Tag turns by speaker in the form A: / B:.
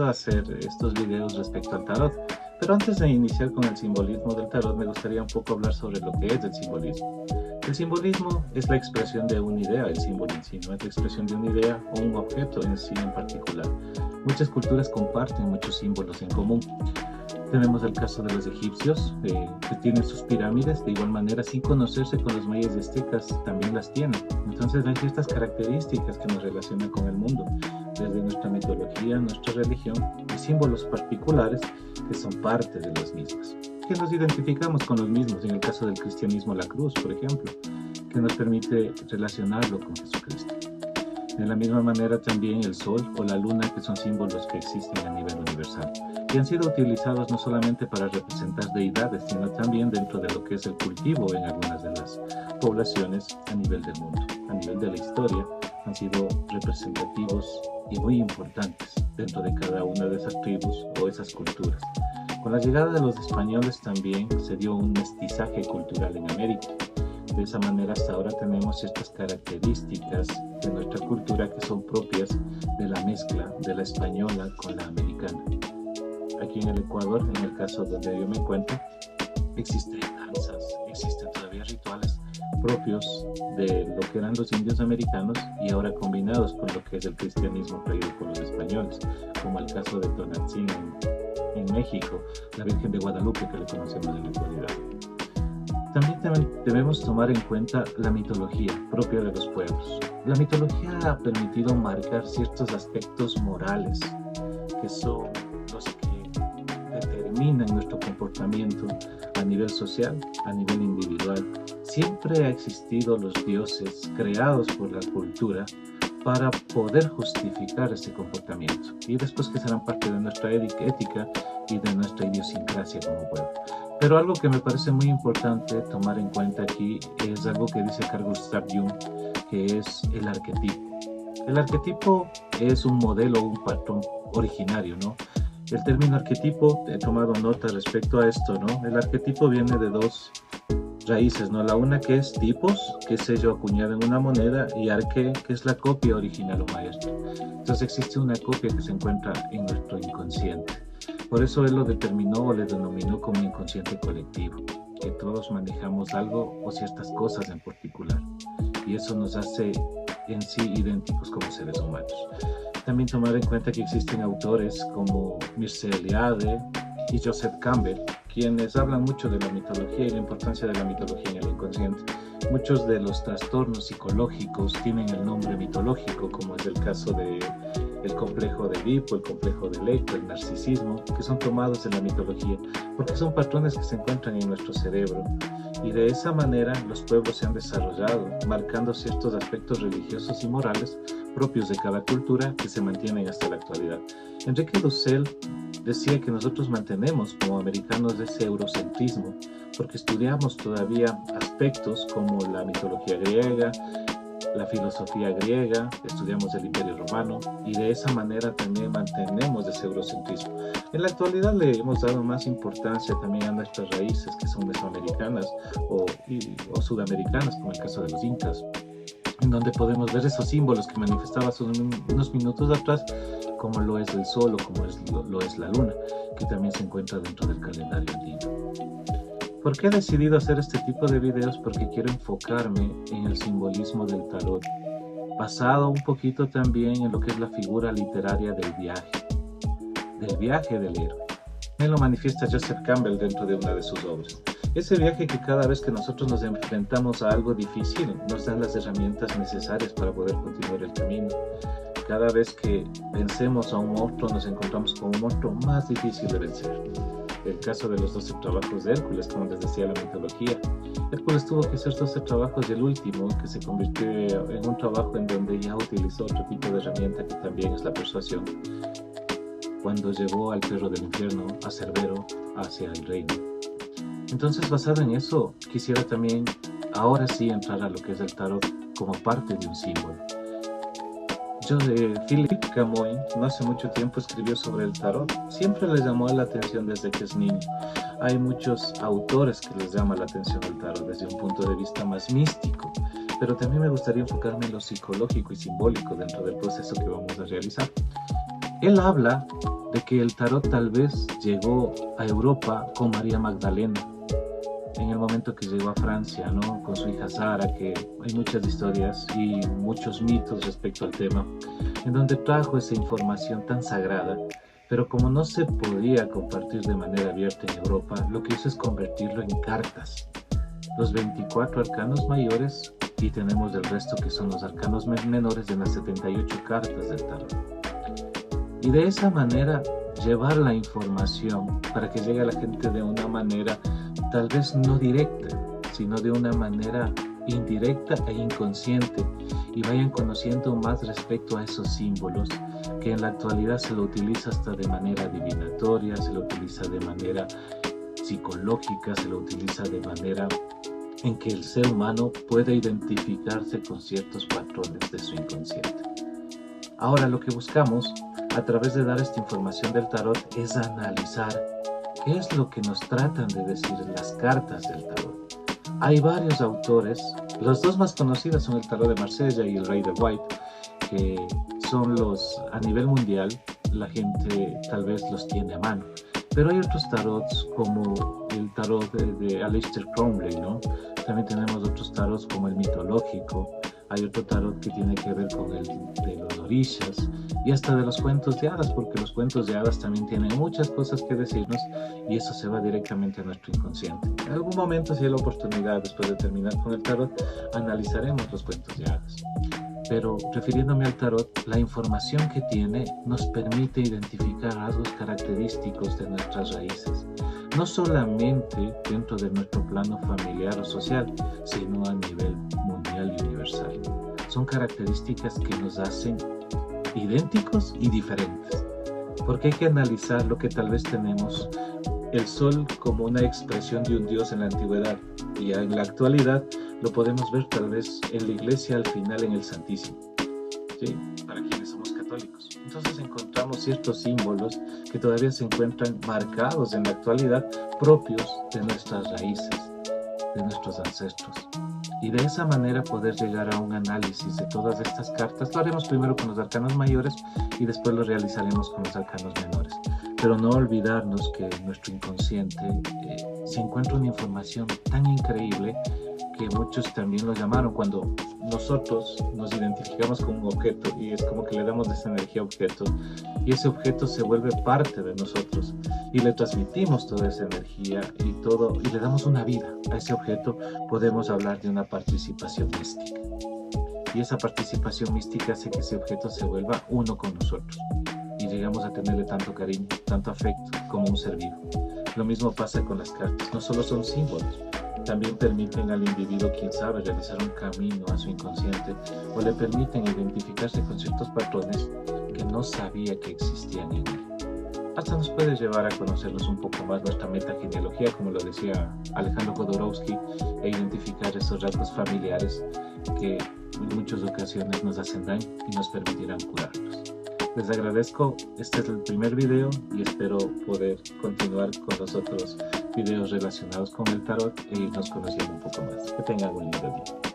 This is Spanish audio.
A: a hacer estos videos respecto al tarot. Pero antes de iniciar con el simbolismo del tarot, me gustaría un poco hablar sobre lo que es el simbolismo. El simbolismo es la expresión de una idea, el símbolo en sí, no es la expresión de una idea o un objeto en sí en particular. Muchas culturas comparten muchos símbolos en común. Tenemos el caso de los egipcios, que tienen sus pirámides, de igual manera, sin conocerse con los mayas y aztecas, también las tienen. Entonces hay ciertas características que nos relacionan con el mundo, desde nuestra mitología, nuestra religión, y símbolos particulares que son parte de las mismas, que nos identificamos con los mismos, en el caso del cristianismo, la cruz, por ejemplo, que nos permite relacionarlo con Jesucristo. De la misma manera también el sol o la luna, que son símbolos que existen a nivel universal y han sido utilizados no solamente para representar deidades, sino también dentro de lo que es el cultivo en algunas de las poblaciones a nivel del mundo. A nivel de la historia han sido representativos y muy importantes dentro de cada una de esas tribus o esas culturas. Con la llegada de los españoles también se dio un mestizaje cultural en América. De esa manera hasta ahora tenemos estas características de nuestra cultura que son propias de la mezcla de la española con la americana. Aquí en el Ecuador, en el caso donde yo me encuentro, existen danzas, existen todavía rituales propios de lo que eran los indios americanos y ahora combinados con lo que es el cristianismo traído por los españoles, como el caso de Tonantzin en México, la Virgen de Guadalupe que le conocemos en la actualidad. También debemos tomar en cuenta la mitología propia de los pueblos. La mitología ha permitido marcar ciertos aspectos morales que son los que determinan nuestro comportamiento a nivel social, a nivel individual. Siempre ha existido los dioses creados por la cultura para poder justificar ese comportamiento y después que serán parte de nuestra ética y de nuestra idiosincrasia como pueblo. Pero algo que me parece muy importante tomar en cuenta aquí es algo que dice Carl Gustav Jung, que es el arquetipo. El arquetipo es un modelo, un patrón originario, ¿no? El término arquetipo, he tomado nota respecto a esto, ¿no? El arquetipo viene de dos raíces, ¿no? La una que es tipos, que es ello acuñado en una moneda, y arque, que es la copia original o maestro. Entonces existe una copia que se encuentra en nuestro inconsciente. Por eso él lo determinó o le denominó como inconsciente colectivo, que todos manejamos algo o ciertas cosas en particular, y eso nos hace en sí idénticos como seres humanos. También tomar en cuenta que existen autores como Mircea Eliade y Joseph Campbell, quienes hablan mucho de la mitología y la importancia de la mitología en el inconsciente. Muchos de los trastornos psicológicos tienen el nombre mitológico, como es el caso de el complejo de Edipo, el complejo de Electra, el narcisismo, que son tomados de la mitología, porque son patrones que se encuentran en nuestro cerebro. Y de esa manera los pueblos se han desarrollado, marcando ciertos aspectos religiosos y morales propios de cada cultura que se mantienen hasta la actualidad. Enrique Dussel decía que nosotros mantenemos como americanos ese eurocentrismo, porque estudiamos todavía aspectos como la mitología griega, la filosofía griega, estudiamos el Imperio Romano y de esa manera también mantenemos ese eurocentrismo. En la actualidad le hemos dado más importancia también a nuestras raíces que son mesoamericanas o sudamericanas, como el caso de los incas, en donde podemos ver esos símbolos que manifestaba hace unos minutos atrás, como lo es el sol o como lo es la luna, que también se encuentra dentro del calendario andino. ¿Por qué he decidido hacer este tipo de videos? Porque quiero enfocarme en el simbolismo del tarot, basado un poquito también en lo que es la figura literaria del viaje del héroe. Me lo manifiesta Joseph Campbell dentro de una de sus obras. Ese viaje que cada vez que nosotros nos enfrentamos a algo difícil, nos dan las herramientas necesarias para poder continuar el camino. Cada vez que vencemos a un monstruo, nos encontramos con un monstruo más difícil de vencer. El caso de los 12 trabajos de Hércules, como les decía la mitología. Hércules tuvo que hacer 12 trabajos y el último, que se convirtió en un trabajo en donde ya utilizó otro tipo de herramienta que también es la persuasión, cuando llevó al perro del infierno, a Cerbero, hacia el reino. Entonces, basado en eso, quisiera también, ahora sí, entrar a lo que es el tarot como parte de un símbolo. Philip Camoin no hace mucho tiempo escribió sobre el tarot. Siempre le llamó la atención desde que es niño. Hay muchos autores que les llama la atención el tarot desde un punto de vista más místico, pero también me gustaría enfocarme en lo psicológico y simbólico dentro del proceso que vamos a realizar. Él habla de que el tarot tal vez llegó a Europa con María Magdalena, en el momento que llegó a Francia, ¿no? Con su hija Sara, que hay muchas historias y muchos mitos respecto al tema, en donde trajo esa información tan sagrada, pero como no se podía compartir de manera abierta en Europa, lo que hizo es convertirlo en cartas. Los 24 arcanos mayores, y tenemos el resto que son los arcanos menores de las 78 cartas del tarot. Y de esa manera llevar la información para que llegue a la gente de una manera tal vez no directa, sino de una manera indirecta e inconsciente, y vayan conociendo más respecto a esos símbolos que en la actualidad se lo utiliza hasta de manera adivinatoria, se lo utiliza de manera psicológica, se lo utiliza de manera en que el ser humano puede identificarse con ciertos patrones de su inconsciente. Ahora lo que buscamos a través de dar esta información del tarot es analizar qué es lo que nos tratan de decir las cartas del tarot. Hay varios autores, los dos más conocidos son el tarot de Marsella y el Rider-Waite, que son los a nivel mundial, la gente tal vez los tiene a mano. Pero hay otros tarots como el tarot de Aleister Crowley, ¿no? También tenemos otros tarots como el mitológico, hay otro tarot que tiene que ver con el de los orishas y hasta de los cuentos de hadas, porque los cuentos de hadas también tienen muchas cosas que decirnos y eso se va directamente a nuestro inconsciente. En algún momento, si hay la oportunidad, después de terminar con el tarot, analizaremos los cuentos de hadas. Pero refiriéndome al tarot, la información que tiene nos permite identificar rasgos característicos de nuestras raíces, no solamente dentro de nuestro plano familiar o social, sino a nivel mundial y universal. Son características que nos hacen idénticos y diferentes, porque hay que analizar lo que tal vez tenemos el sol como una expresión de un dios en la antigüedad, y en la actualidad lo podemos ver tal vez en la iglesia al final en el Santísimo, ¿sí? Para quienes somos católicos. Entonces encontramos ciertos símbolos que todavía se encuentran marcados en la actualidad, propios de nuestras raíces, de nuestros ancestros. Y de esa manera poder llegar a un análisis de todas estas cartas. Lo haremos primero con los arcanos mayores y después lo realizaremos con los arcanos menores. Pero no olvidarnos que en nuestro inconsciente se encuentra una información tan increíble que muchos también lo llamaron cuando nosotros nos identificamos con un objeto, y es como que le damos esa energía a objeto y ese objeto se vuelve parte de nosotros y le transmitimos toda esa energía y todo, y le damos una vida a ese objeto. Podemos hablar de una participación mística, y esa participación mística hace que ese objeto se vuelva uno con nosotros y llegamos a tenerle tanto cariño, tanto afecto como un ser vivo. Lo mismo pasa con las cartas, no solo son símbolos, también permiten al individuo, quien sabe, realizar un camino a su inconsciente, o le permiten identificarse con ciertos patrones que no sabía que existían en él. Hasta nos puede llevar a conocernos un poco más nuestra metagenealogía, como lo decía Alejandro Jodorowsky, e identificar esos rasgos familiares que en muchas ocasiones nos hacen daño y nos permitirán curarnos. Les agradezco, este es el primer video y espero poder continuar con los otros videos relacionados con el tarot e irnos conociendo un poco más. Que tengan un lindo día.